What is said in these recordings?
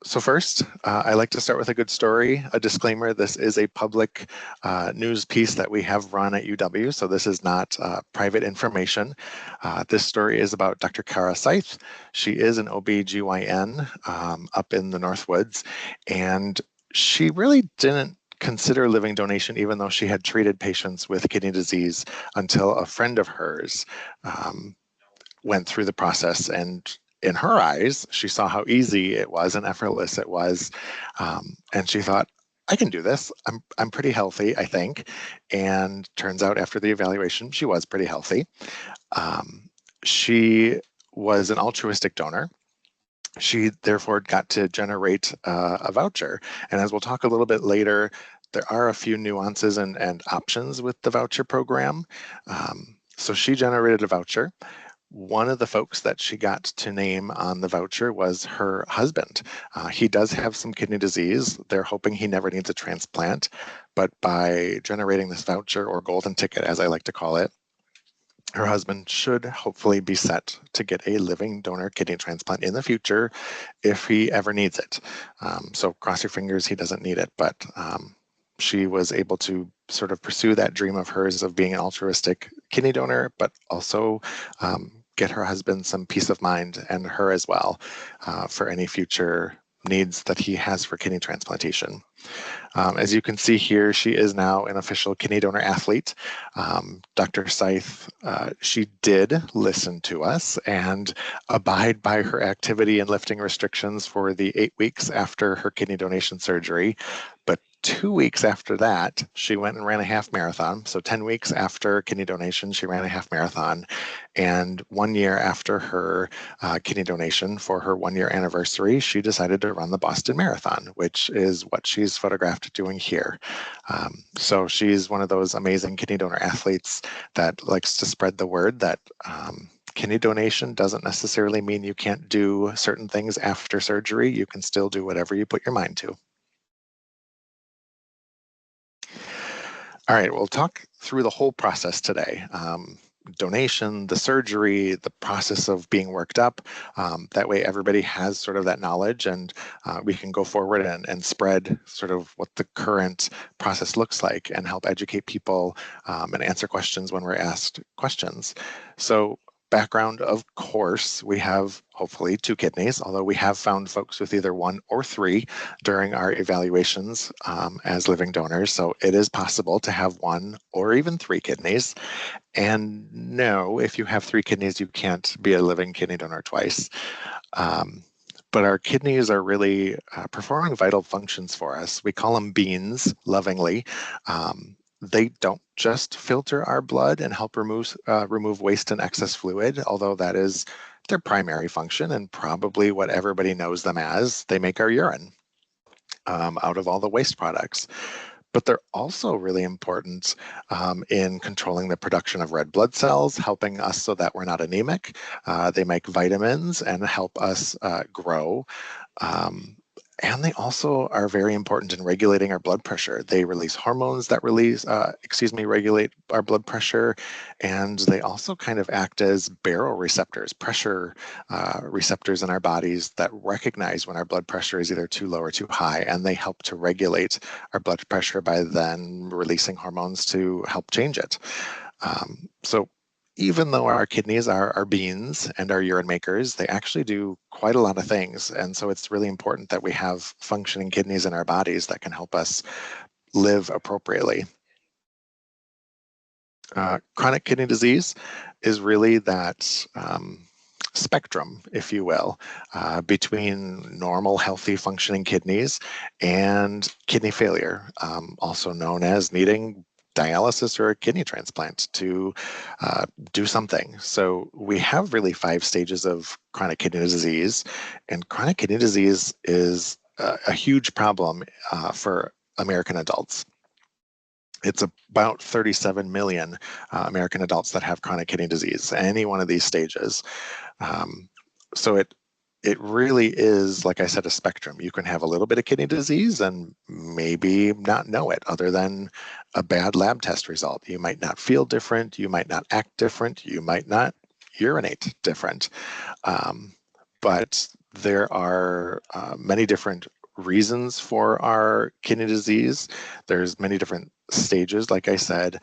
So first, I like to start with a good story. A disclaimer, this is a public news piece that we have run at UW, so this is not private information. This story is about Dr. Kara Seith. She is an OB-GYN up in the Northwoods, and she really didn't consider living donation even though she had treated patients with kidney disease until a friend of hers went through the process, and in her eyes, she saw how easy it was and effortless it was. And she thought, I can do this. I'm pretty healthy, I think. And turns out after the evaluation, she was pretty healthy. She was an altruistic donor. She therefore got to generate a voucher. And as we'll talk a little bit later, there are a few nuances and options with the voucher program. So she generated a voucher. One of the folks that she got to name on the voucher was her husband. He does have some kidney disease. They're hoping he never needs a transplant, but by generating this voucher, or golden ticket as I like to call it, her husband should hopefully be set to get a living donor kidney transplant in the future if he ever needs it. So cross your fingers he doesn't need it, but she was able to sort of pursue that dream of hers of being an altruistic kidney donor, but also get her husband some peace of mind, and her as well, for any future needs that he has for kidney transplantation. As you can see here, she is now an official kidney donor athlete. Dr. Seith, she did listen to us and abide by her activity and lifting restrictions for the 8 weeks after her kidney donation surgery. But 2 weeks after that, she went and ran a half marathon. So 10 weeks after kidney donation, she ran a half marathon. And 1 year after her kidney donation, for her 1-year anniversary, she decided to run the Boston Marathon, which is what she's photographed doing here. So she's one of those amazing kidney donor athletes that likes to spread the word that kidney donation doesn't necessarily mean you can't do certain things after surgery. You can still do whatever you put your mind to. All right, we'll talk through the whole process today. Donation, the surgery, the process of being worked up. That way everybody has sort of that knowledge, and we can go forward and spread sort of what the current process looks like and help educate people and answer questions when we're asked questions. So background, of course, we have hopefully 2 kidneys, although we have found folks with either 1 or 3 during our evaluations as living donors. So it is possible to have 1 or even 3 kidneys. And no, if you have 3 kidneys, you can't be a living kidney donor twice. But our kidneys are really performing vital functions for us. We call them beans, lovingly. They don't just filter our blood and help remove waste and excess fluid, although that is their primary function and probably what everybody knows them as. They make our urine out of all the waste products. But they're also really important in controlling the production of red blood cells, helping us so that we're not anemic. They make vitamins and help us grow. And they also are very important in regulating our blood pressure. They release hormones that regulate our blood pressure. And they also kind of act as baroreceptors, pressure receptors in our bodies that recognize when our blood pressure is either too low or too high. And they help to regulate our blood pressure by then releasing hormones to help change it. So even though our kidneys are beans and are urine makers, they actually do quite a lot of things. And so it's really important that we have functioning kidneys in our bodies that can help us live appropriately. Chronic kidney disease is really that spectrum, if you will, between normal, healthy, functioning kidneys and kidney failure, also known as needing dialysis or a kidney transplant to do something. So we have really 5 stages of chronic kidney disease, and chronic kidney disease is a huge problem for American adults. It's about 37 million American adults that have chronic kidney disease, any one of these stages. So it really is, like I said, a spectrum. You can have a little bit of kidney disease and maybe not know it other than a bad lab test result. You might not feel different. You might not act different. You might not urinate different. But There are many different reasons for our kidney disease. There's many different stages, like I said.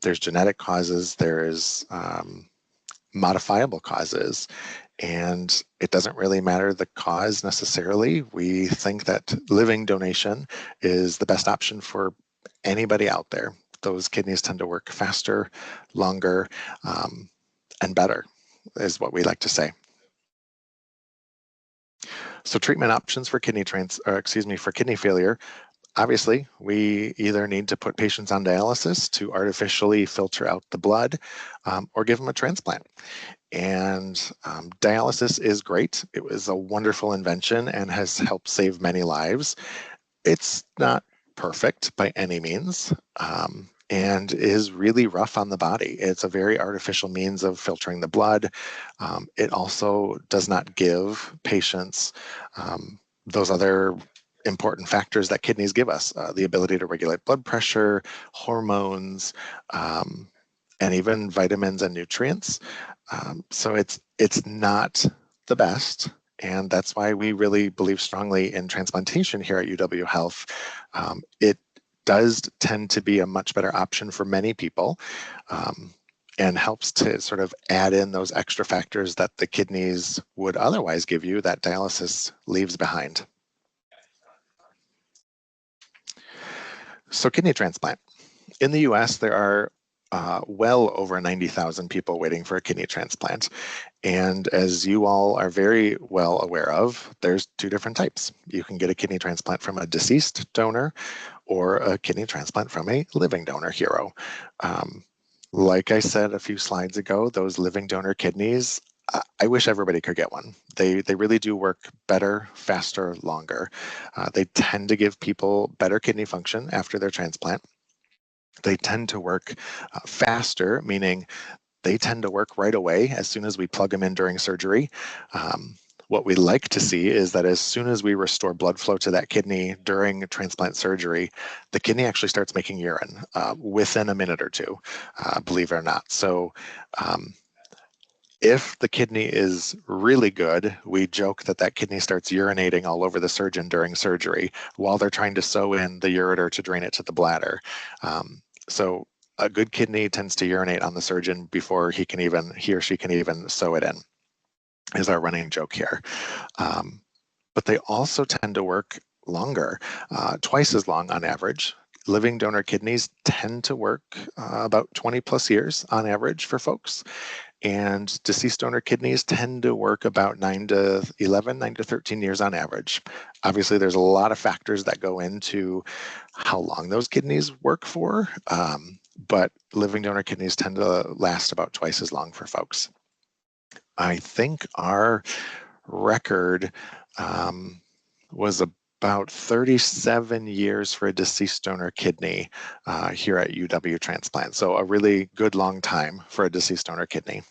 There's genetic causes, there's modifiable causes, and it doesn't really matter the cause necessarily. We think that living donation is the best option for anybody out there. Those kidneys tend to work faster, longer, and better, is what we like to say. So treatment options for kidney failure. Obviously, we either need to put patients on dialysis to artificially filter out the blood, or give them a transplant. And dialysis is great. It was a wonderful invention and has helped save many lives. It's not perfect by any means, and is really rough on the body. It's a very artificial means of filtering the blood. It also does not give patients those other important factors that kidneys give us, the ability to regulate blood pressure, hormones, and even vitamins and nutrients. So it's not the best, and that's why we really believe strongly in transplantation here at UW Health. It does tend to be a much better option for many people, and helps to sort of add in those extra factors that the kidneys would otherwise give you that dialysis leaves behind. So kidney transplant. In the US, there are well over 90,000 people waiting for a kidney transplant. And as you all are very well aware of, there's two different types. You can get a kidney transplant from a deceased donor or a kidney transplant from a living donor hero. Like I said a few slides ago, those living donor kidneys, I wish everybody could get one. They really do work better, faster, longer. They tend to give people better kidney function after their transplant. They tend to work faster, meaning they tend to work right away as soon as we plug them in during surgery. What we like to see is that as soon as we restore blood flow to that kidney during transplant surgery, the kidney actually starts making urine within a minute or two, believe it or not. So if the kidney is really good, we joke that that kidney starts urinating all over the surgeon during surgery while they're trying to sew in the ureter to drain it to the bladder. So a good kidney tends to urinate on the surgeon before he or she can even sew it in, is our running joke here. But they also tend to work longer, twice as long on average. Living donor kidneys tend to work about 20 plus years on average for folks. And deceased donor kidneys tend to work about 9 to 13 years on average. Obviously, there's a lot of factors that go into how long those kidneys work for, but living donor kidneys tend to last about twice as long for folks. I think our record was about 37 years for a deceased donor kidney here at UW Transplant. So a really good long time for a deceased donor kidney.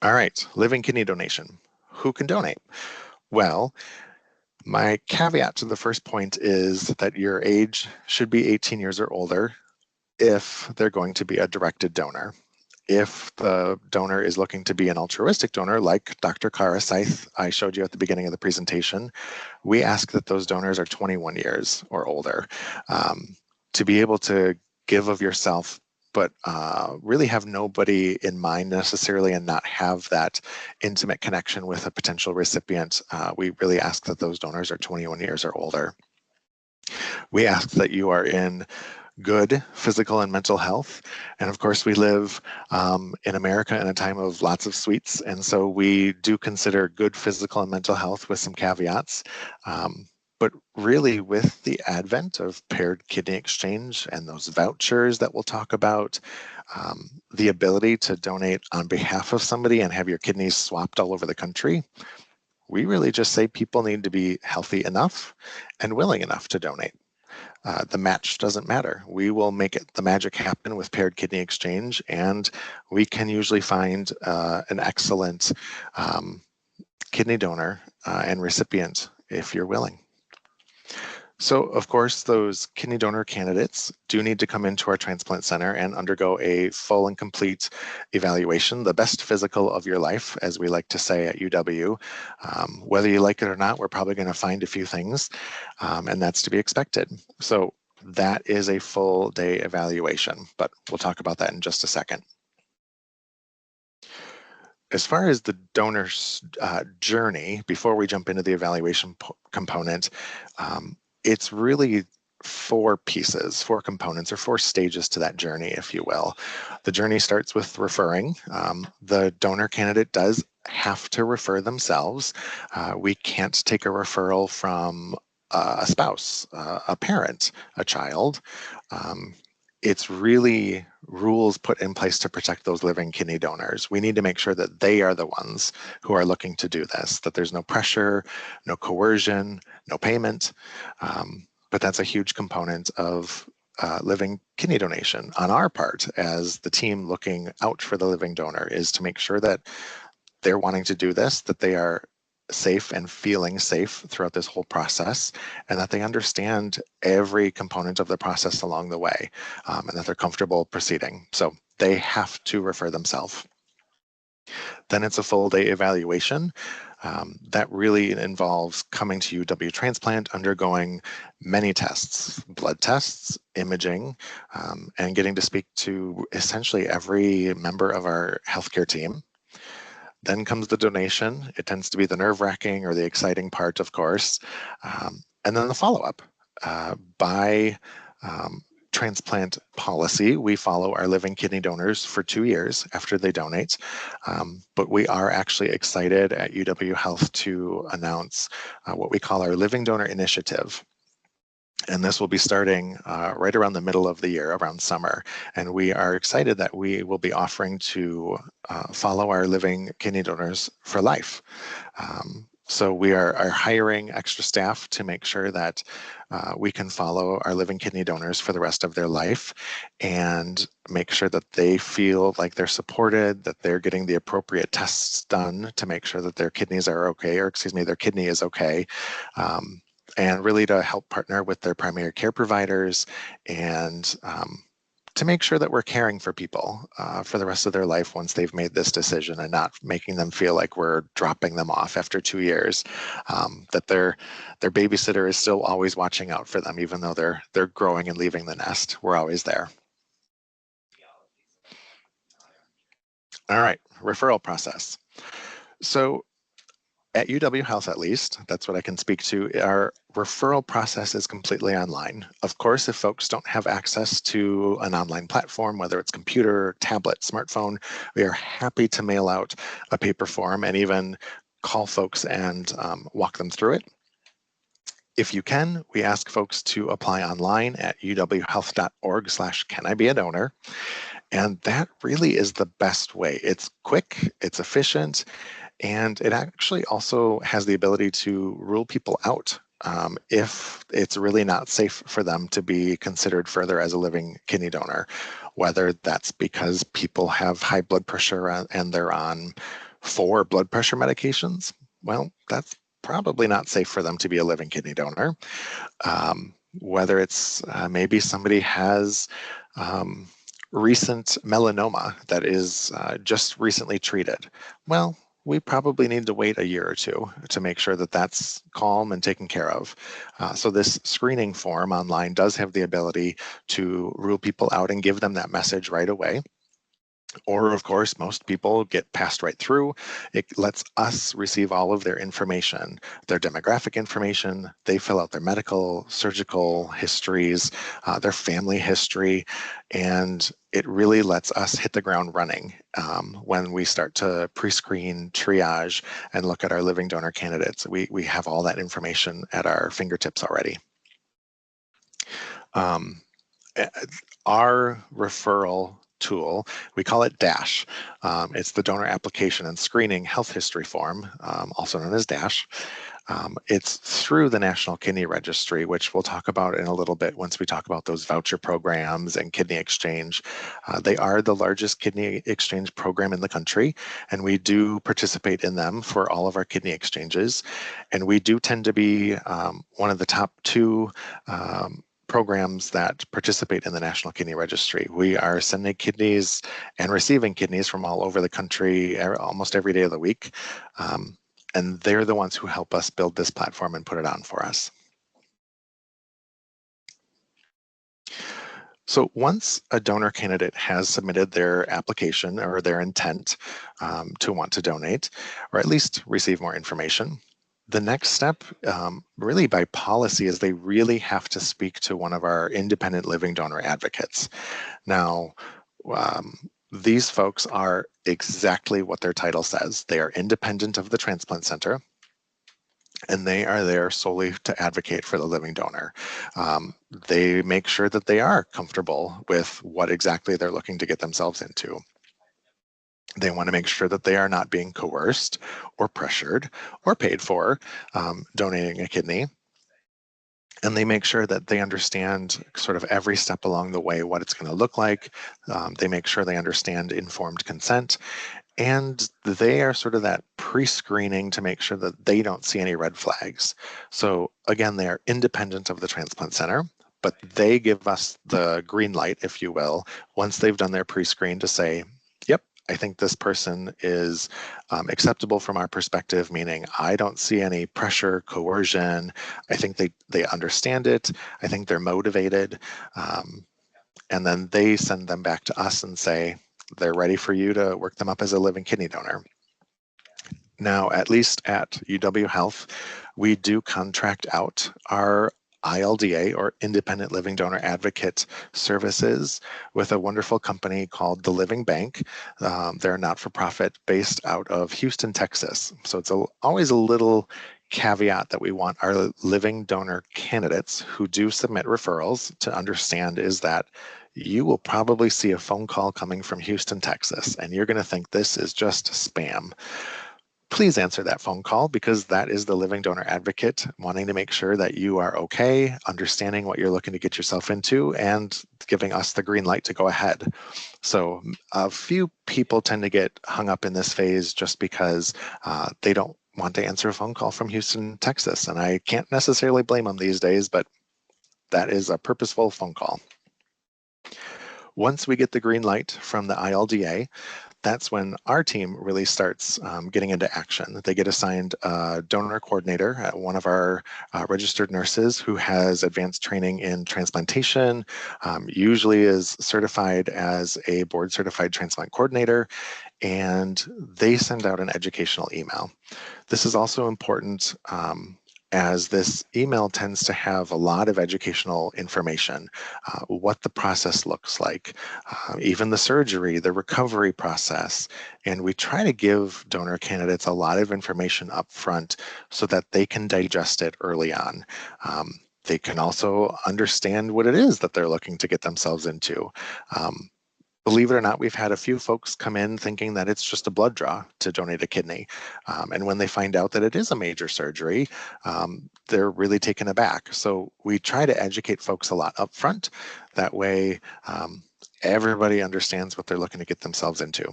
All right, living kidney donation. Who can donate? Well, my caveat to the first point is that your age should be 18 years or older if they're going to be a directed donor. If the donor is looking to be an altruistic donor, like Dr. Kara Seith I showed you at the beginning of the presentation, we ask that those donors are 21 years or older to be able to give of yourself, but really have nobody in mind necessarily and not have that intimate connection with a potential recipient. We really ask that those donors are 21 years or older. We ask that you are in good physical and mental health. And of course, we live in America in a time of lots of sweets. And so we do consider good physical and mental health with some caveats. But really, with the advent of paired kidney exchange and those vouchers that we'll talk about, the ability to donate on behalf of somebody and have your kidneys swapped all over the country, we really just say people need to be healthy enough and willing enough to donate. The match doesn't matter. We will make the magic happen with paired kidney exchange, and we can usually find an excellent kidney donor and recipient if you're willing. So, of course, those kidney donor candidates do need to come into our transplant center and undergo a full and complete evaluation, the best physical of your life, as we like to say at UW. Whether you like it or not, we're probably going to find a few things, and that's to be expected. So that is a full day evaluation, but we'll talk about that in just a second. As far as the donor's journey, before we jump into the evaluation component, it's really four pieces, four components, or four stages to that journey, if you will. The journey starts with referring. The donor candidate does have to refer themselves. We can't take a referral from a spouse, a parent, a child. It's really rules put in place to protect those living kidney donors. We need to make sure that they are the ones who are looking to do this, that there's no pressure, no coercion, no payment. But that's a huge component of living kidney donation on our part as the team looking out for the living donor, is to make sure that they're wanting to do this, that they are safe and feeling safe throughout this whole process, and that they understand every component of the process along the way, and that they're comfortable proceeding. So they have to refer themselves. Then it's a full day evaluation. That really involves coming to UW Transplant, undergoing many tests, blood tests, imaging, and getting to speak to essentially every member of our healthcare team. Then comes the donation. It tends to be the nerve-wracking or the exciting part, of course. And then the follow-up. By transplant policy, we follow our living kidney donors for 2 years after they donate. But we are actually excited at UW Health to announce what we call our Living Donor Initiative. And this will be starting right around the middle of the year, around summer. And we are excited that we will be offering to follow our living kidney donors for life. So we are hiring extra staff to make sure that we can follow our living kidney donors for the rest of their life and make sure that they feel like they're supported, that they're getting the appropriate tests done to make sure that their kidneys are okay, or excuse me, their kidney is okay. And really to help partner with their primary care providers and to make sure that we're caring for people for the rest of their life once they've made this decision, and not making them feel like we're dropping them off after 2 years, that their babysitter is still always watching out for them, even though they're growing and leaving the nest. We're always there. All right, referral process. So at UW Health, at least, that's what I can speak to, our referral process is completely online. Of course, if folks don't have access to an online platform, whether it's computer, tablet, smartphone, we are happy to mail out a paper form and even call folks and walk them through it. If you can, we ask folks to apply online at uwhealth.org/canibeadonor. And that really is the best way. It's quick, it's efficient, and it actually also has the ability to rule people out if it's really not safe for them to be considered further as a living kidney donor, whether that's because people have high blood pressure and they're on 4 blood pressure medications. Well, that's probably not safe for them to be a living kidney donor. Whether it's maybe somebody has recent melanoma that is just recently treated. Well, we probably need to wait a year or two to make sure that that's calm and taken care of. So this screening form online does have the ability to rule people out and give them that message right away. Or, of course, most people get passed right through. It lets us receive all of their information, their demographic information. They fill out their medical, surgical histories, their family history, and it really lets us hit the ground running when we start to pre-screen, triage, and look at our living donor candidates. We have all that information at our fingertips already. Our referral tool, we call it DASH. It's the Donor Application and Screening Health History Form, also known as DASH. It's through the National Kidney Registry, which we'll talk about in a little bit once we talk about those voucher programs and kidney exchange. They are the largest kidney exchange program in the country, and we do participate in them for all of our kidney exchanges. And we do tend to be one of the top two programs that participate in the National Kidney Registry. We are sending kidneys and receiving kidneys from all over the country almost every day of the week. And they're the ones who help us build this platform and put it on for us. So once a donor candidate has submitted their application or their intent to want to donate, or at least receive more information, the next step, really by policy, is they really have to speak to one of our independent living donor advocates. Now, these folks are exactly what their title says. They are independent of the transplant center, and they are there solely to advocate for the living donor. They make sure that they are comfortable with what exactly they're looking to get themselves into. They want to make sure that they are not being coerced or pressured or paid for donating a kidney. And they make sure that they understand sort of every step along the way, what it's going to look like. They make sure they understand informed consent. And they are sort of that pre-screening to make sure that they don't see any red flags. So again, they are independent of the transplant center, but they give us the green light, if you will, once they've done their pre-screen to say, yep, I think this person is acceptable from our perspective, meaning I don't see any pressure, coercion. I think they understand it. I think they're motivated. And then they send them back to us and say, they're ready for you to work them up as a living kidney donor. Now, at least at UW Health, we do contract out our ILDA, or Independent Living Donor Advocate services, with a wonderful company called The Living Bank. They're a not-for-profit based out of Houston, Texas. So it's always a little caveat that we want our living donor candidates who do submit referrals to understand is that you will probably see a phone call coming from Houston, Texas, and you're going to think this is just spam. Please answer that phone call, because that is the living donor advocate wanting to make sure that you are okay, understanding what you're looking to get yourself into, and giving us the green light to go ahead. So a few people tend to get hung up in this phase just because they don't want to answer a phone call from Houston, Texas. And I can't necessarily blame them these days, but that is a purposeful phone call. Once we get the green light from the ILDA, that's when our team really starts getting into action. They get assigned a donor coordinator, one of our registered nurses who has advanced training in transplantation, usually is certified as a board certified transplant coordinator, and they send out an educational email. This is also important as this email tends to have a lot of educational information, what the process looks like, even the surgery, the recovery process. And we try to give donor candidates a lot of information up front so that they can digest it early on. They can also understand what it is that they're looking to get themselves into. Believe it or not, we've had a few folks come in thinking that it's just a blood draw to donate a kidney. And when they find out that it is a major surgery, they're really taken aback. So we try to educate folks a lot up front. That way, everybody understands what they're looking to get themselves into.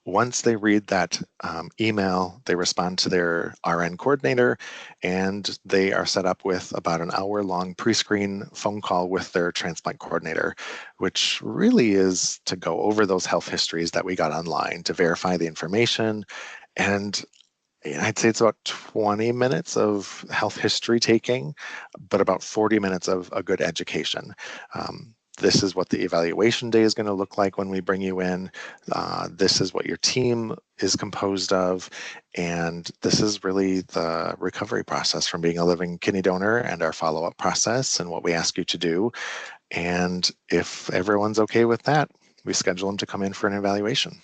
Once they read that email, they respond to their RN coordinator, and they are set up with about an hour-long pre-screen phone call with their transplant coordinator, which really is to go over those health histories that we got online to verify the information. And I'd say it's about 20 minutes of health history taking, but about 40 minutes of a good education. This is what the evaluation day is going to look like when we bring you in. This is what your team is composed of. And this is really the recovery process from being a living kidney donor, and our follow-up process and what we ask you to do. And if everyone's okay with that, we schedule them to come in for an evaluation.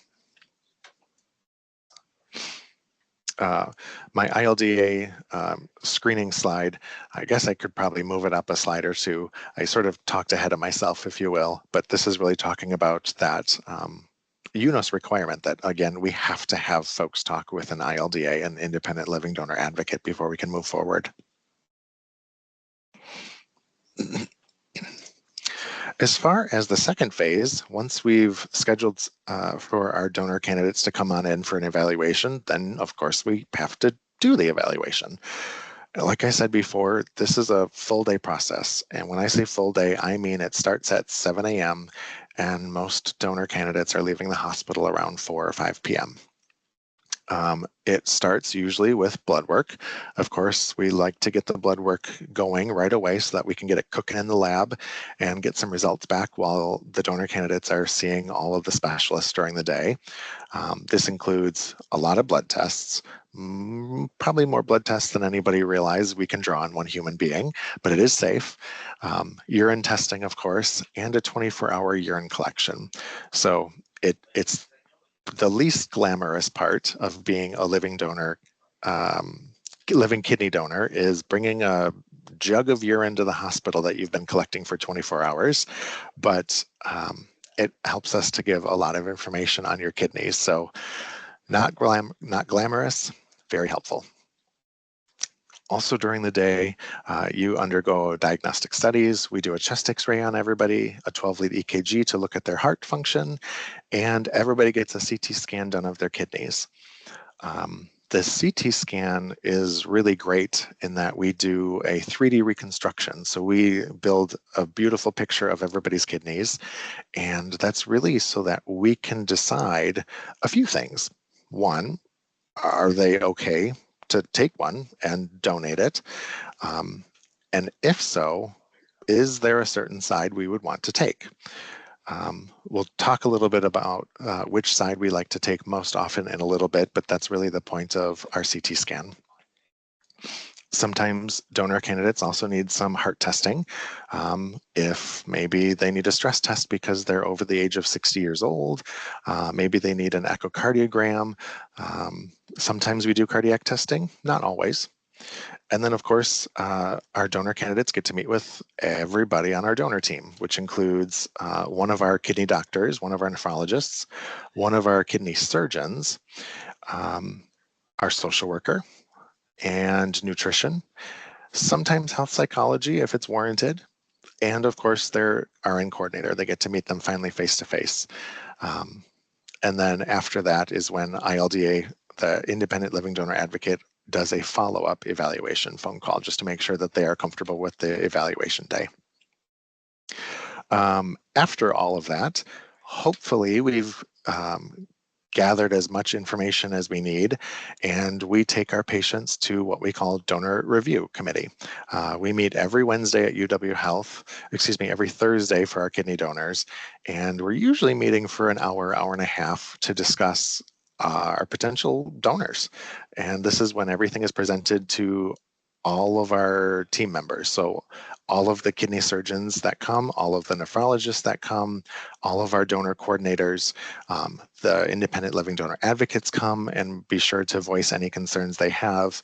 My ILDA screening slide, I guess I could probably move it up a slide or two. I sort of talked ahead of myself, if you will, but this is really talking about that UNOS requirement that, again, we have to have folks talk with an ILDA, an independent living donor advocate, before we can move forward. As far as the second phase, once we've scheduled for our donor candidates to come on in for an evaluation, then of course we have to do the evaluation. Like I said before, this is a full day process. And when I say full day, I mean it starts at 7 a.m. and most donor candidates are leaving the hospital around 4 or 5 p.m. It starts usually with blood work. Of course, we like to get the blood work going right away so that we can get it cooking in the lab and get some results back while the donor candidates are seeing all of the specialists during the day. This includes a lot of blood tests, probably more blood tests than anybody realizes we can draw on one human being, but it is safe. Urine testing, of course, and a 24-hour urine collection. So it's the least glamorous part of being a living donor, living kidney donor, is bringing a jug of urine to the hospital that you've been collecting for 24 hours. But it helps us to give a lot of information on your kidneys. So not glamorous, very helpful. Also during the day, you undergo diagnostic studies. We do a chest x-ray on everybody, a 12-lead EKG to look at their heart function, and everybody gets a CT scan done of their kidneys. The CT scan is really great in that we do a 3D reconstruction. So we build a beautiful picture of everybody's kidneys, and that's really so that we can decide a few things. One, are they okay to take one and donate it? And if so, is there a certain side we would want to take? We'll talk a little bit about which side we like to take most often in a little bit, but that's really the point of our CT scan. Sometimes donor candidates also need some heart testing. If maybe they need a stress test because they're over the age of 60 years old, maybe they need an echocardiogram. Sometimes we do cardiac testing, not always. And then, of course, our donor candidates get to meet with everybody on our donor team, which includes one of our kidney doctors, one of our nephrologists, one of our kidney surgeons, our social worker, and nutrition, sometimes health psychology if it's warranted, and of course their RN coordinator. They get to meet them finally face-to-face. And then after that is when ILDA, the Independent Living Donor Advocate, does a follow-up evaluation phone call just to make sure that they are comfortable with the evaluation day. After all of that, hopefully we've gathered as much information as we need, and we take our patients to what we call donor review committee. We meet every Wednesday at UW Health, every Thursday for our kidney donors, and we're usually meeting for an hour, hour and a half to discuss our potential donors. And this is when everything is presented to all of our team members. So all of the kidney surgeons that come, all of the nephrologists that come, all of our donor coordinators, the independent living donor advocates come and be sure to voice any concerns they have.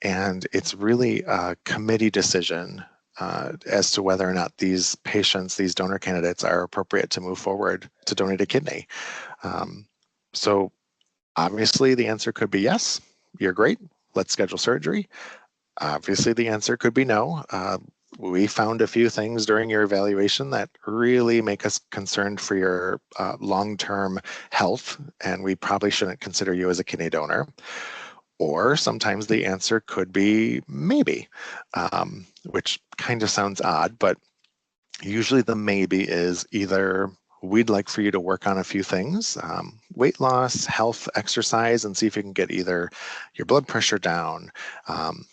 And it's really a committee decision as to whether or not these patients, these donor candidates, are appropriate to move forward to donate a kidney. So obviously the answer could be yes, you're great, let's schedule surgery. Obviously, the answer could be no. We found a few things during your evaluation that really make us concerned for your long-term health, and we probably shouldn't consider you as a kidney donor. Or sometimes the answer could be maybe, which kind of sounds odd, but usually the maybe is either we'd like for you to work on a few things, weight loss, health, exercise, and see if you can get either your blood pressure down,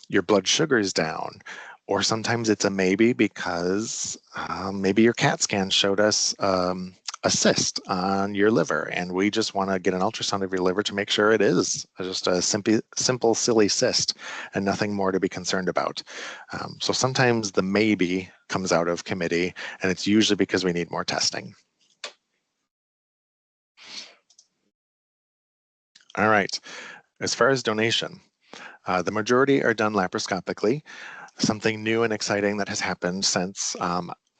your blood sugars down, or sometimes it's a maybe because maybe your CAT scan showed us a cyst on your liver, and we just want to get an ultrasound of your liver to make sure it is just a simple, silly cyst and nothing more to be concerned about. So sometimes the maybe comes out of committee, and it's usually because we need more testing. All right, as far as donation, the majority are done laparoscopically. Something new and exciting that has happened since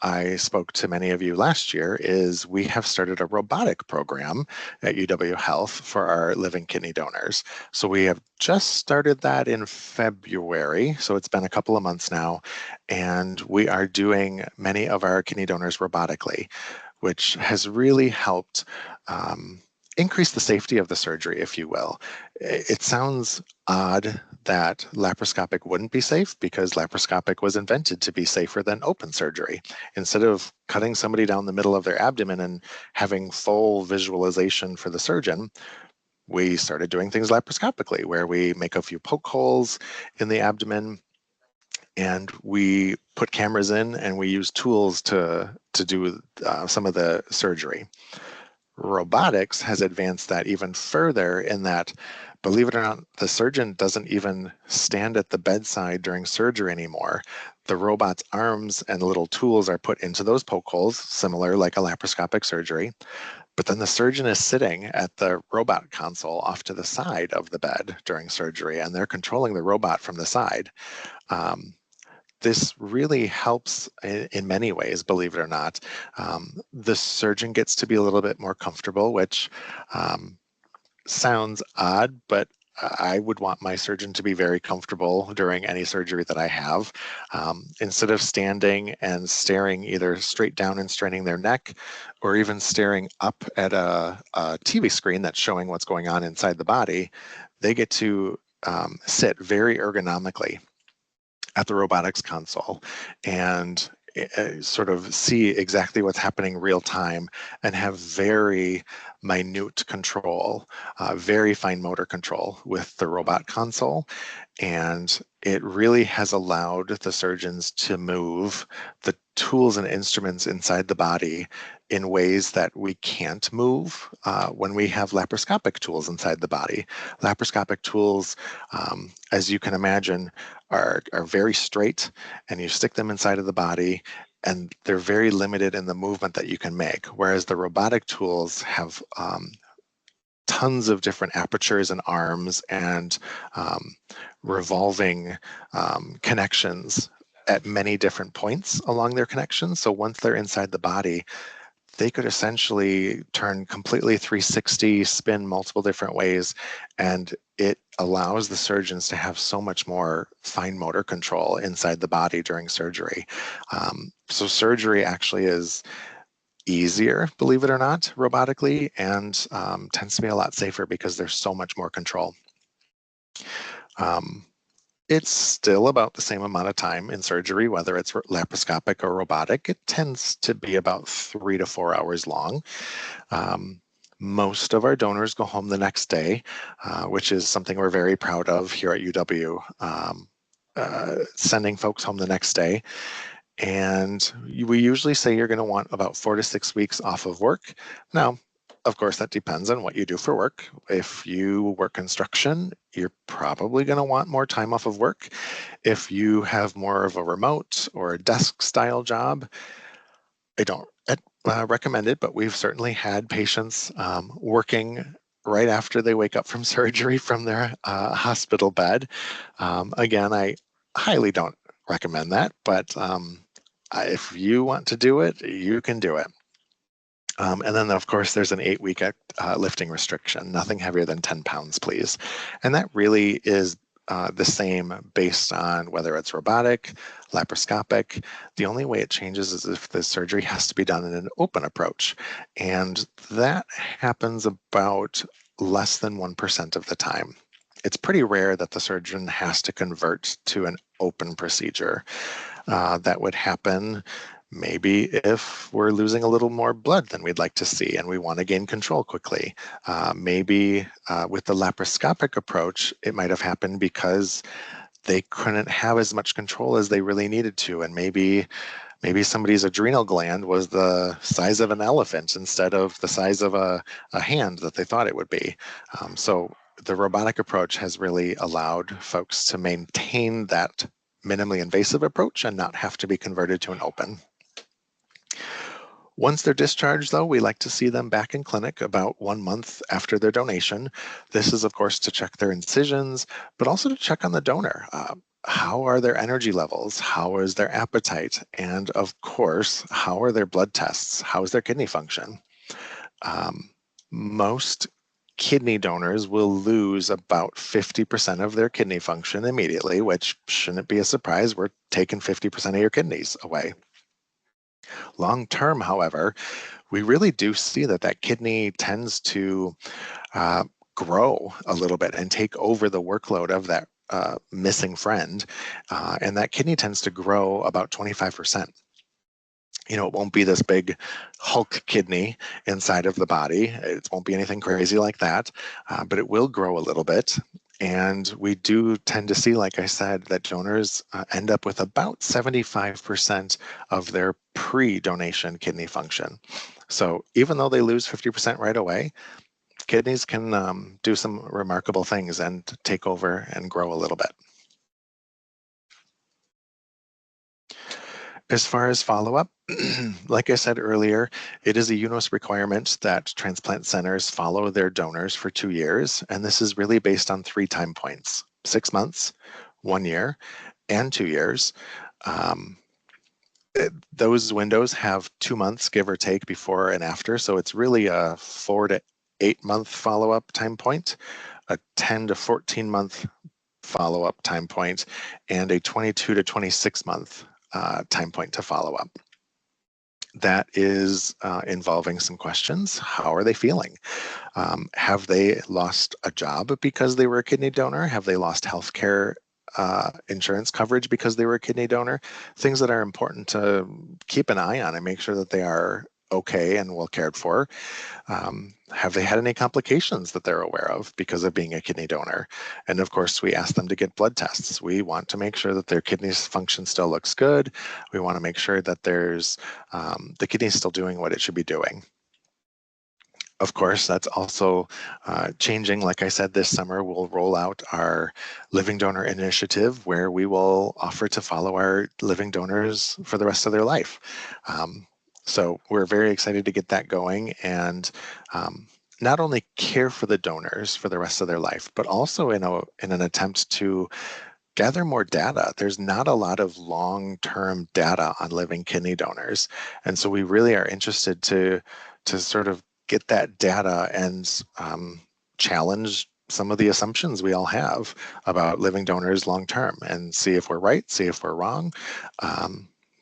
I spoke to many of you last year is we have started a robotic program at UW Health for our living kidney donors. So we have just started that in February, so it's been a couple of months now, and we are doing many of our kidney donors robotically, which has really helped increase the safety of the surgery, if you will. It sounds odd that laparoscopic wouldn't be safe because laparoscopic was invented to be safer than open surgery. Instead of cutting somebody down the middle of their abdomen and having full visualization for the surgeon, we started doing things laparoscopically, where we make a few poke holes in the abdomen and we put cameras in and we use tools to do some of the surgery. Robotics has advanced that even further in that, believe it or not, the surgeon doesn't even stand at the bedside during surgery anymore. The robot's arms and little tools are put into those poke holes, similar like a laparoscopic surgery. But then the surgeon is sitting at the robot console off to the side of the bed during surgery, and they're controlling the robot from the side. This really helps in many ways, believe it or not. The surgeon gets to be a little bit more comfortable, which sounds odd, but I would want my surgeon to be very comfortable during any surgery that I have. Instead of standing and staring either straight down and straining their neck, or even staring up at a TV screen that's showing what's going on inside the body, they get to sit very ergonomically at the robotics console and sort of see exactly what's happening real time and have very minute control, very fine motor control with the robot console. And it really has allowed the surgeons to move the tools and instruments inside the body in ways that we can't move when we have laparoscopic tools inside the body. Laparoscopic tools, as you can imagine, are very straight, and you stick them inside of the body, and they're very limited in the movement that you can make, whereas the robotic tools have tons of different apertures and arms and revolving connections at many different points along their connections. So once they're inside the body, they could essentially turn completely 360, spin multiple different ways, and it allows the surgeons to have so much more fine motor control inside the body during surgery. So surgery actually is easier, believe it or not, robotically, and tends to be a lot safer because there's so much more control. It's still about the same amount of time in surgery, whether it's laparoscopic or robotic. It tends to be about 3 to 4 hours long. Most of our donors go home the next day, which is something we're very proud of here at UW, sending folks home the next day. And we usually say you're going to want about 4 to 6 weeks off of work. Now, of course, that depends on what you do for work. If you work construction, you're probably going to want more time off of work. If you have more of a remote or a desk style job, I don't recommend it, but we've certainly had patients working right after they wake up from surgery from their hospital bed. Again, I highly don't recommend that, but if you want to do it, you can do it. And then, of course, there's an 8-week lifting restriction, nothing heavier than 10 pounds, please. And that really is the same based on whether it's robotic, laparoscopic. The only way it changes is if the surgery has to be done in an open approach. And that happens about less than 1% of the time. It's pretty rare that the surgeon has to convert to an open procedure. That would happen maybe if we're losing a little more blood than we'd like to see and we want to gain control quickly. Maybe with the laparoscopic approach, it might have happened because they couldn't have as much control as they really needed to. And maybe somebody's adrenal gland was the size of an elephant instead of the size of a hand that they thought it would be. So the robotic approach has really allowed folks to maintain that minimally invasive approach and not have to be converted to an open. Once they're discharged, though, we like to see them back in clinic about 1 month after their donation. This is, of course, to check their incisions, but also to check on the donor. how are their energy levels? How is their appetite? And of course, how are their blood tests? How is their kidney function? Most kidney donors will lose about 50% of their kidney function immediately, which shouldn't be a surprise. We're taking 50% of your kidneys away. Long term, however, we really do see that that kidney tends to grow a little bit and take over the workload of that missing friend. And that kidney tends to grow about 25%. You know, it won't be this big Hulk kidney inside of the body. It won't be anything crazy like that, but it will grow a little bit. And we do tend to see, like I said, that donors end up with about 75% of their pre-donation kidney function. So even though they lose 50% right away, kidneys can do some remarkable things and take over and grow a little bit. As far as follow-up, like I said earlier, it is a UNOS requirement that transplant centers follow their donors for 2 years, and this is really based on 3 time points: 6 months, 1 year, and 2 years. Those windows have 2 months, give or take, before and after, so it's really a 4 to 8 month follow-up time point, a 10 to 14 month follow-up time point, and a 22 to 26 month time point to follow up. That is involving some questions. How are they feeling? Have they lost a job because they were a kidney donor? Have they lost healthcare insurance coverage because they were a kidney donor? Things that are important to keep an eye on and make sure that they are okay and well cared for. Have they had any complications that they're aware of because of being a kidney donor? And of course, we ask them to get blood tests. We want to make sure that their kidneys function still looks good. We want to make sure that there's the kidney's still doing what it should be doing. Of course, that's also changing. Like I said, this summer we'll roll out our Living Donor Initiative, where we will offer to follow our living donors for the rest of their life. So we're very excited to get that going and not only care for the donors for the rest of their life, but also in an attempt to gather more data. There's not a lot of long-term data on living kidney donors. And so we really are interested to sort of get that data and challenge some of the assumptions we all have about living donors long-term and see if we're right, see if we're wrong.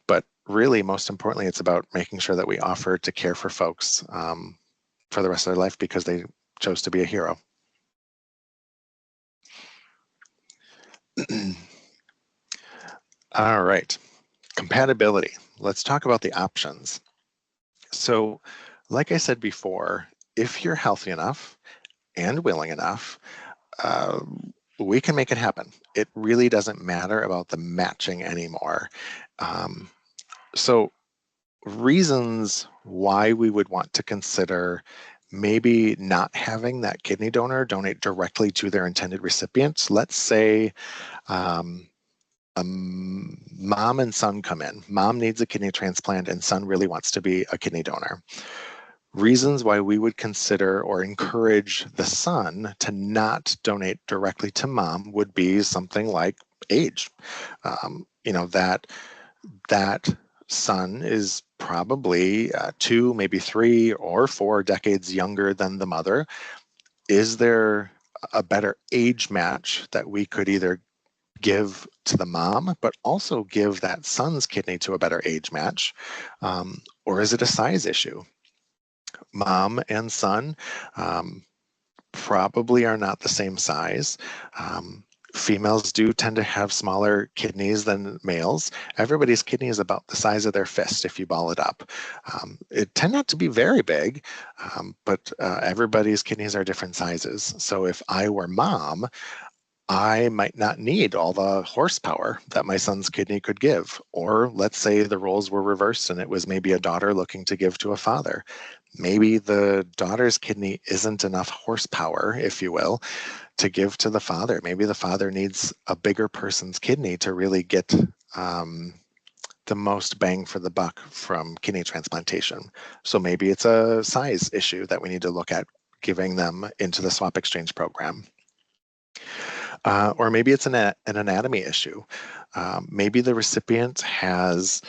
But really, most importantly, it's about making sure that we offer to care for folks for the rest of their life because they chose to be a hero. All right, compatibility. Let's talk about the options. So, like I said before, if you're healthy enough and willing enough, we can make it happen. It really doesn't matter about the matching anymore. So reasons why we would want to consider maybe not having that kidney donor donate directly to their intended recipient. Let's say mom and son come in. Mom needs a kidney transplant and son really wants to be a kidney donor. Reasons why we would consider or encourage the son to not donate directly to mom would be something like age. You know, that son is probably 2, maybe 3 or 4 decades younger than the mother. Is there a better age match that we could either give to the mom, but also give that son's kidney to a better age match? Or is it a size issue? Mom and son probably are not the same size. Females do tend to have smaller kidneys than males. Everybody's kidney is about the size of their fist if you ball it up. It tend not to be very big, but everybody's kidneys are different sizes. So if I were mom, I might not need all the horsepower that my son's kidney could give. Or let's say the roles were reversed and it was maybe a daughter looking to give to a father. Maybe the daughter's kidney isn't enough horsepower, if you will, to give to the father. Maybe the father needs a bigger person's kidney to really get the most bang for the buck from kidney transplantation. So maybe it's a size issue that we need to look at giving them into the swap exchange program. Or maybe it's an anatomy issue. Maybe the recipient has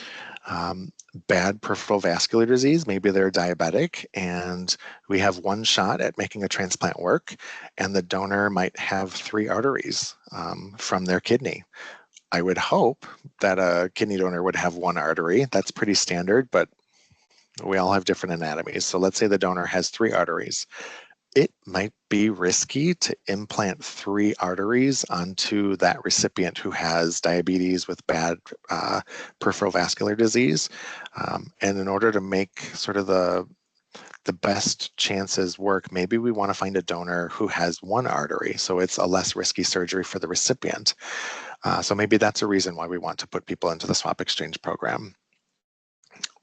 bad peripheral vascular disease. Maybe they're diabetic and we have one shot at making a transplant work, and the donor might have 3 arteries from their kidney. I would hope that a kidney donor would have 1 artery. That's pretty standard, but we all have different anatomies. So let's say the donor has 3 arteries. It might be risky to implant 3 arteries onto that recipient who has diabetes with bad peripheral vascular disease. And in order to make sort of the best chances work, maybe we want to find a donor who has 1 artery, so it's a less risky surgery for the recipient. So maybe that's a reason why we want to put people into the swap exchange program.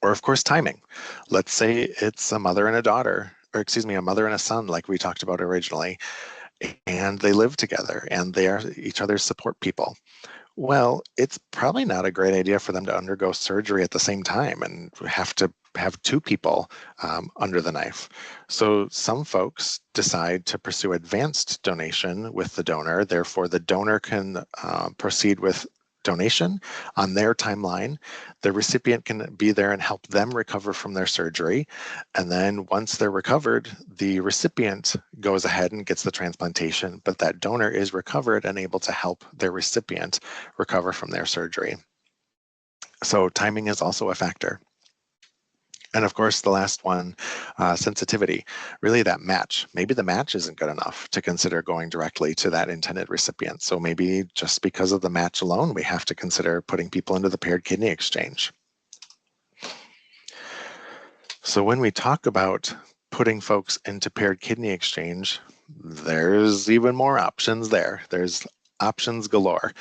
Or of course, timing. Let's say it's a mother and a daughter, or excuse me, a mother and a son, like we talked about originally, and they live together and they are each other's support people. Well, it's probably not a great idea for them to undergo surgery at the same time and have to have 2 people under the knife. So some folks decide to pursue advanced donation with the donor. Therefore, the donor can proceed with donation on their timeline. The recipient can be there and help them recover from their surgery. And then once they're recovered, the recipient goes ahead and gets the transplantation, but that donor is recovered and able to help their recipient recover from their surgery. So timing is also a factor. And of course, the last one, sensitivity, really that match. Maybe the match isn't good enough to consider going directly to that intended recipient. So maybe just because of the match alone, we have to consider putting people into the paired kidney exchange. So when we talk about putting folks into paired kidney exchange, there's even more options there. There's options galore.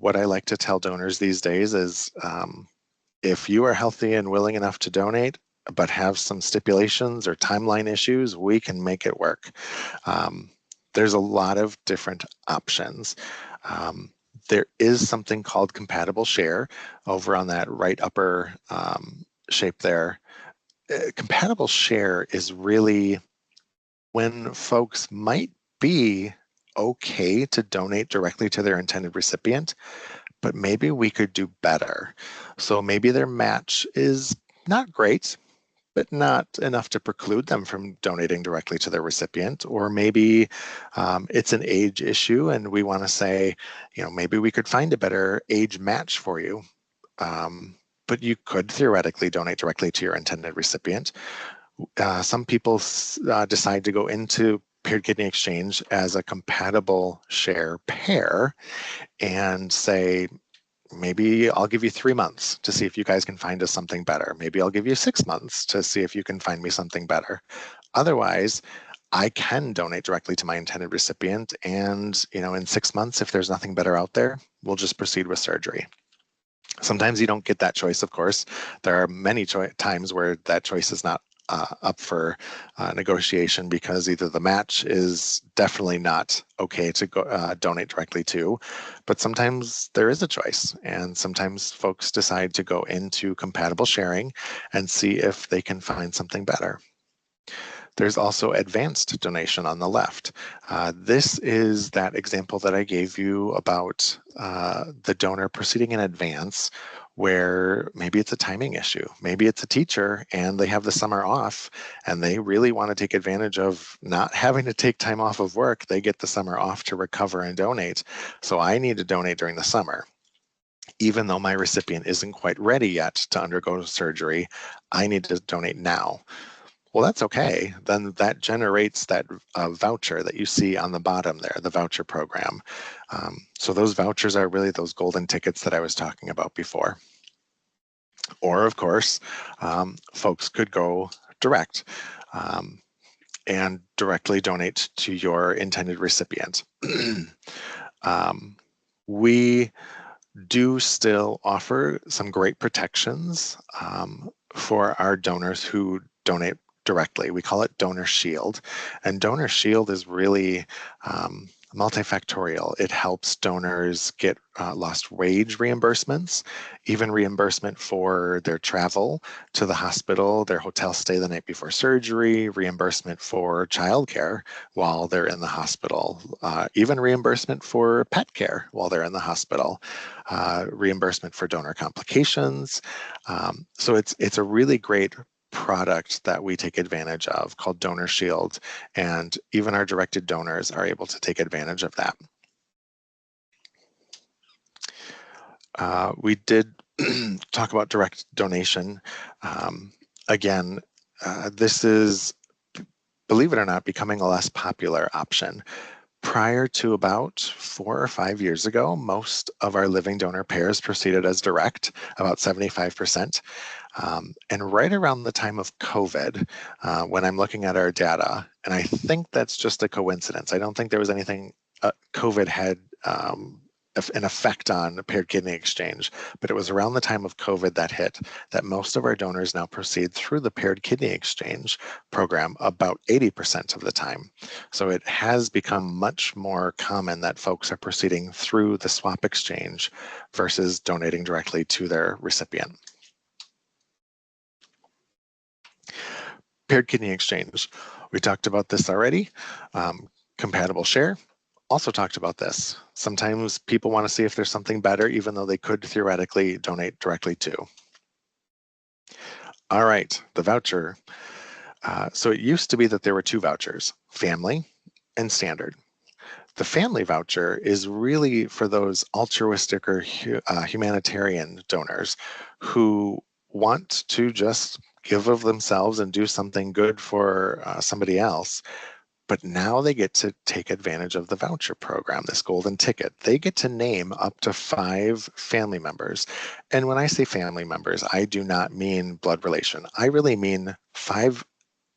What I like to tell donors these days is, if you are healthy and willing enough to donate, but have some stipulations or timeline issues, we can make it work. There's a lot of different options. There is something called compatible share over on that right upper shape there. Compatible share is really when folks might be okay to donate directly to their intended recipient, but maybe we could do better. So maybe their match is not great, but not enough to preclude them from donating directly to their recipient. Or maybe it's an age issue and we want to say, maybe we could find a better age match for you. But you could theoretically donate directly to your intended recipient. Some people decide to go into paired kidney exchange as a compatible share pair and say, maybe I'll give you 3 months to see if you guys can find us something better. Maybe I'll give you 6 months to see if you can find me something better. Otherwise, I can donate directly to my intended recipient. And, in 6 months, if there's nothing better out there, we'll just proceed with surgery. Sometimes you don't get that choice, of course. There are many times where that choice is not up for negotiation because either the match is definitely not okay to go, donate directly to, but sometimes there is a choice, and sometimes folks decide to go into compatible sharing and see if they can find something better. There's also advanced donation on the left. This is that example that I gave you about the donor proceeding in advance, where maybe it's a timing issue. Maybe it's a teacher and they have the summer off and they really want to take advantage of not having to take time off of work. They get the summer off to recover and donate. So I need to donate during the summer. Even though my recipient isn't quite ready yet to undergo surgery, I need to donate now. Well, that's okay. Then that generates that voucher that you see on the bottom there, the voucher program. So those vouchers are really those golden tickets that I was talking about before. Or, of course, folks could go direct and directly donate to your intended recipient. We do still offer some great protections for our donors who donate directly. We call it Donor Shield. And Donor Shield is really Multifactorial. It helps donors get lost wage reimbursements, even reimbursement for their travel to the hospital, their hotel stay the night before surgery, reimbursement for childcare while they're in the hospital, even reimbursement for pet care while they're in the hospital, reimbursement for donor complications. So it's a really great product that we take advantage of called Donor Shield, and even our directed donors are able to take advantage of that. We did talk about direct donation. Again, this is, believe it or not, becoming a less popular option. Prior to about 4 or 5 years ago, most of our living donor pairs proceeded as direct, about 75%. And right around the time of COVID, when I'm looking at our data, and I think that's just a coincidence. I don't think there was anything COVID had an effect on paired kidney exchange, but it was around the time of COVID that hit that most of our donors now proceed through the paired kidney exchange program about 80% of the time. So it has become much more common that folks are proceeding through the swap exchange versus donating directly to their recipient. Paired kidney exchange. We talked about this already. Compatible share. Also talked about this. Sometimes people want to see if there's something better, even though they could theoretically donate directly to. All right, the voucher. So it used to be that there were 2 vouchers, family and standard. The family voucher is really for those altruistic or humanitarian donors who want to just give of themselves and do something good for somebody else. But now they get to take advantage of the voucher program, this golden ticket. They get to name up to 5 family members. And when I say family members, I do not mean blood relation. I really mean 5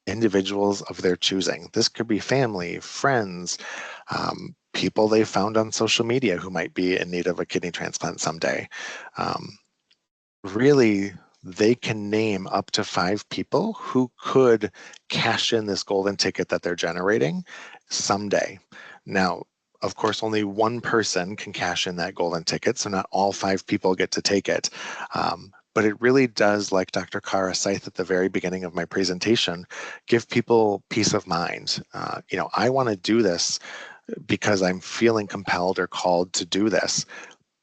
individuals of their choosing. This could be family, friends, people they found on social media who might be in need of a kidney transplant someday. Really, they can name up to 5 people who could cash in this golden ticket that they're generating someday. Now, of course, only one person can cash in that golden ticket, so not all 5 people get to take it. But it really does, like Dr. Kara Seith at the very beginning of my presentation, give people peace of mind. I want to do this because I'm feeling compelled or called to do this,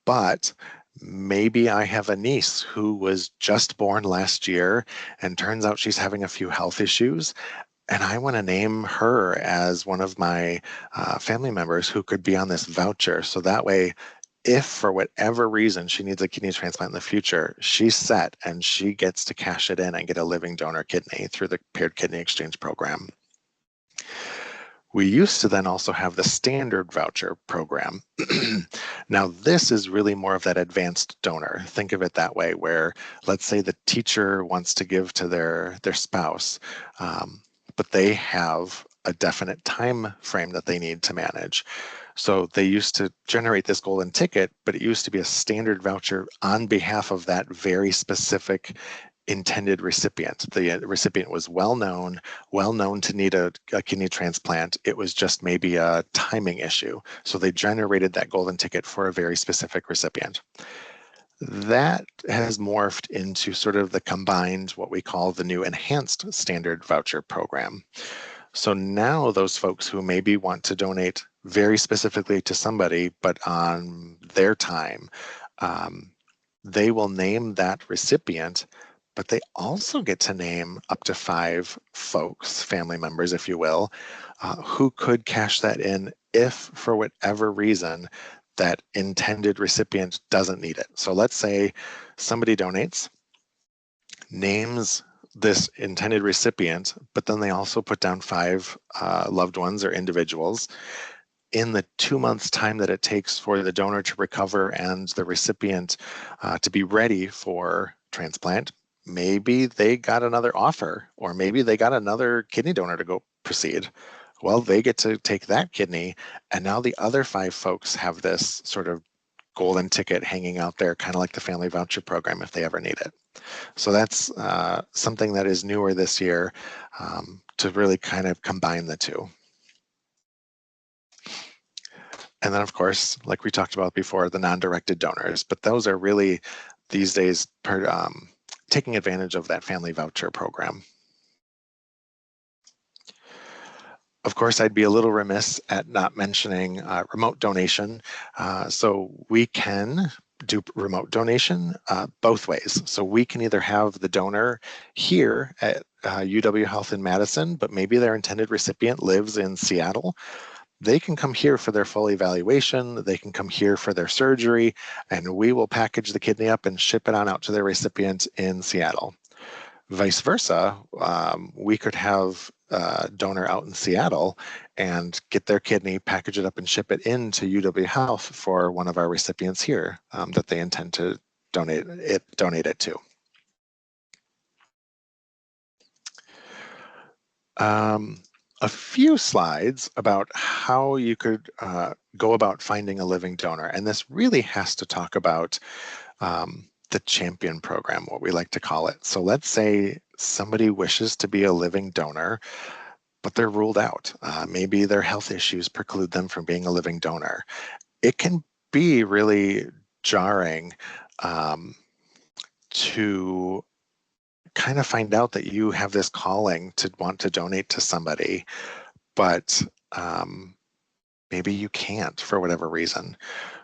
but maybe I have a niece who was just born last year and turns out she's having a few health issues. And I want to name her as one of my family members who could be on this voucher. So that way, if for whatever reason she needs a kidney transplant in the future, she's set and she gets to cash it in and get a living donor kidney through the paired kidney exchange program. We used to then also have the standard voucher program. Now, this is really more of that advanced donor. Think of it that way, where let's say the teacher wants to give to their spouse, but they have a definite time frame that they need to manage. So they used to generate this golden ticket, but it used to be a standard voucher on behalf of that very specific intended recipient. The recipient was well known to need a kidney transplant. It was just maybe a timing issue. So they generated that golden ticket for a very specific recipient. That has morphed into sort of the combined, what we call the new enhanced standard voucher program. So now those folks who maybe want to donate very specifically to somebody, but on their time, they will name that recipient, but they also get to name up to 5 folks, family members, if you will, who could cash that in if, for whatever reason, that intended recipient doesn't need it. So let's say somebody donates, names this intended recipient, but then they also put down 5 loved ones or individuals. In the 2 months time that it takes for the donor to recover and the recipient to be ready for transplant, maybe they got another offer, or maybe they got another kidney donor to go proceed. Well, they get to take that kidney, and now the other 5 folks have this sort of golden ticket hanging out there, kind of like the family voucher program if they ever need it. So that's something that is newer this year to really kind of combine the two. And then, of course, like we talked about before, the non-directed donors, but those are really these days taking advantage of that family voucher program. Of course, I'd be a little remiss at not mentioning remote donation. So we can do remote donation both ways. So we can either have the donor here at UW Health in Madison, but maybe their intended recipient lives in Seattle. They can come here for their full evaluation, they can come here for their surgery, and we will package the kidney up and ship it on out to their recipient in Seattle. Vice versa, we could have a donor out in Seattle and get their kidney, package it up and ship it into UW Health for one of our recipients here that they intend to donate it to. A few slides about how you could go about finding a living donor. And this really has to talk about the champion program, what we like to call it. So let's say somebody wishes to be a living donor, but they're ruled out. Maybe their health issues preclude them from being a living donor. It can be really jarring to kind of find out that you have this calling to want to donate to somebody, but maybe you can't for whatever reason.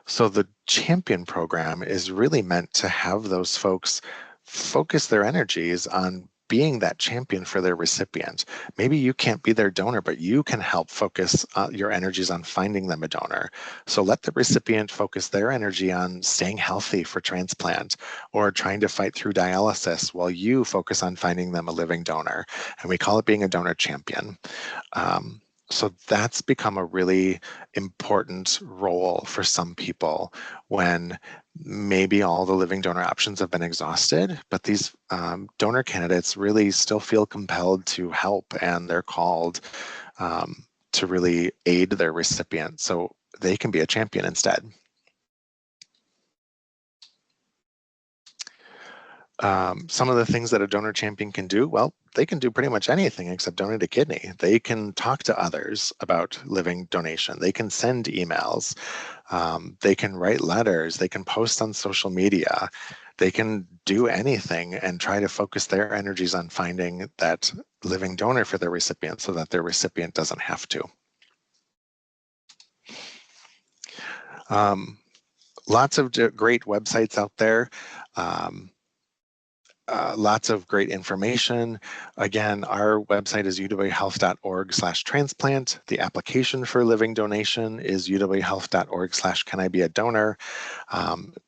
So the champion program is really meant to have those folks focus their energies on being that champion for their recipient. Maybe you can't be their donor, but you can help focus your energies on finding them a donor. So let the recipient focus their energy on staying healthy for transplant or trying to fight through dialysis while you focus on finding them a living donor. And we call it being a donor champion. So that's become a really important role for some people when maybe all the living donor options have been exhausted, but these donor candidates really still feel compelled to help, and they're called to really aid their recipient so they can be a champion instead. Some of the things that a donor champion can do, well, they can do pretty much anything except donate a kidney. They can talk to others about living donation. They can send emails. They can write letters. They can post on social media. They can do anything and try to focus their energies on finding that living donor for their recipient so that their recipient doesn't have to. Lots of great websites out there. Lots of great information. Again, our website is uwhealth.org/transplant. The application for living donation is uwhealth.org/can-I-be-a-donor.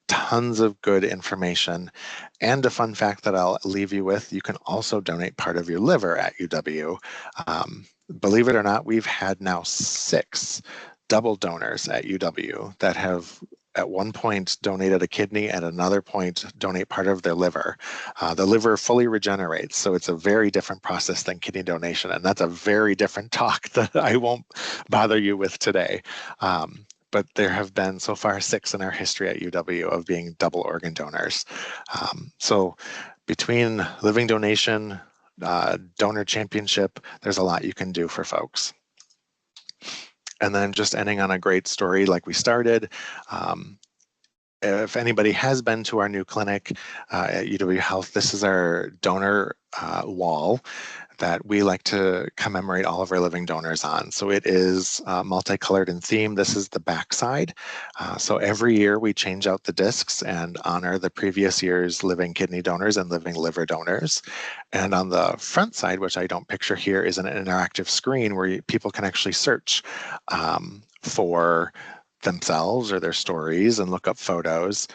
Tons of good information. And a fun fact that I'll leave you with, you can also donate part of your liver at UW. Believe it or not, we've had now 6 double donors at UW that have at one point donated a kidney, at another point donate part of their liver. The liver fully regenerates, so it's a very different process than kidney donation, and that's a very different talk that I won't bother you with today. But there have been so far 6 in our history at UW of being double organ donors. So between living donation, donor championship, there's a lot you can do for folks. And then just ending on a great story like we started. If anybody has been to our new clinic at UW Health, this is our donor wall that we like to commemorate all of our living donors on. So it is multicolored in theme. This is the backside. So every year we change out the discs and honor the previous year's living kidney donors and living liver donors. And on the front side, which I don't picture here, is an interactive screen where people can actually search for themselves or their stories and look up photos.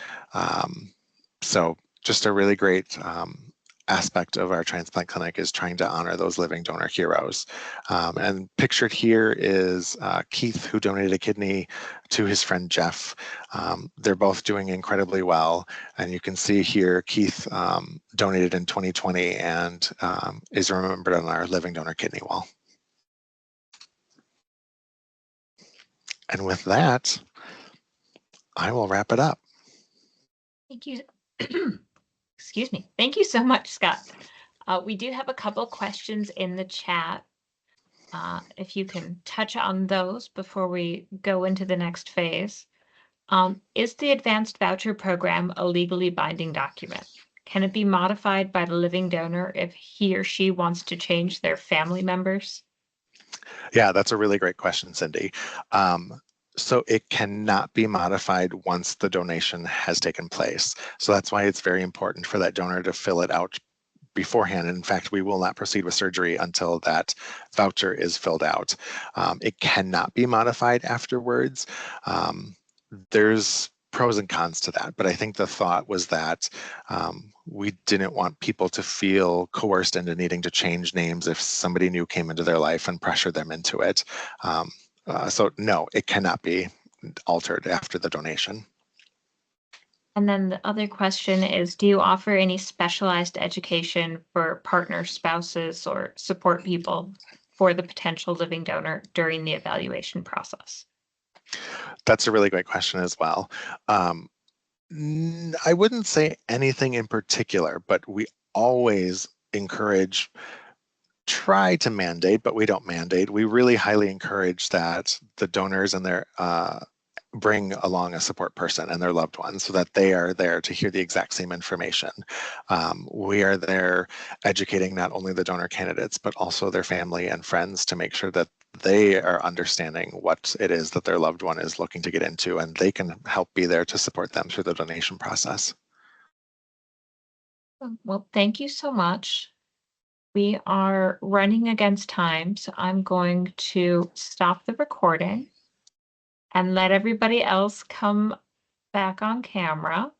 So just a really great aspect of our transplant clinic is trying to honor those living donor heroes. And pictured here is Keith, who donated a kidney to his friend Jeff. They're both doing incredibly well. And you can see here, Keith donated in 2020 and is remembered on our living donor kidney wall. And with that, I will wrap it up. Thank you. Excuse me. Thank you so much, Scott. We do have a couple questions in the chat. if you can touch on those before we go into the next phase. Is the Advanced Voucher Program a legally binding document? Can it be modified by the living donor if he or she wants to change their family members? Yeah, that's a really great question, Cindy. So it cannot be modified once the donation has taken place. So that's why it's very important for that donor to fill it out beforehand. In fact, we will not proceed with surgery until that voucher is filled out. It cannot be modified afterwards. There's pros and cons to that, but I think the thought was that we didn't want people to feel coerced into needing to change names if somebody new came into their life and pressure them into it. So no, it cannot be altered after the donation. And then the other question is, do you offer any specialized education for partner spouses or support people for the potential living donor during the evaluation process? That's a really great question as well. I wouldn't say anything in particular, but we always try to mandate, but we don't mandate. We really highly encourage that the donors and their bring along a support person and their loved ones so that they are there to hear the exact same information. We are there educating not only the donor candidates, but also their family and friends to make sure that they are understanding what it is that their loved one is looking to get into, and they can help be there to support them through the donation process. Well, thank you so much. We are running against time, so I'm going to stop the recording and let everybody else come back on camera.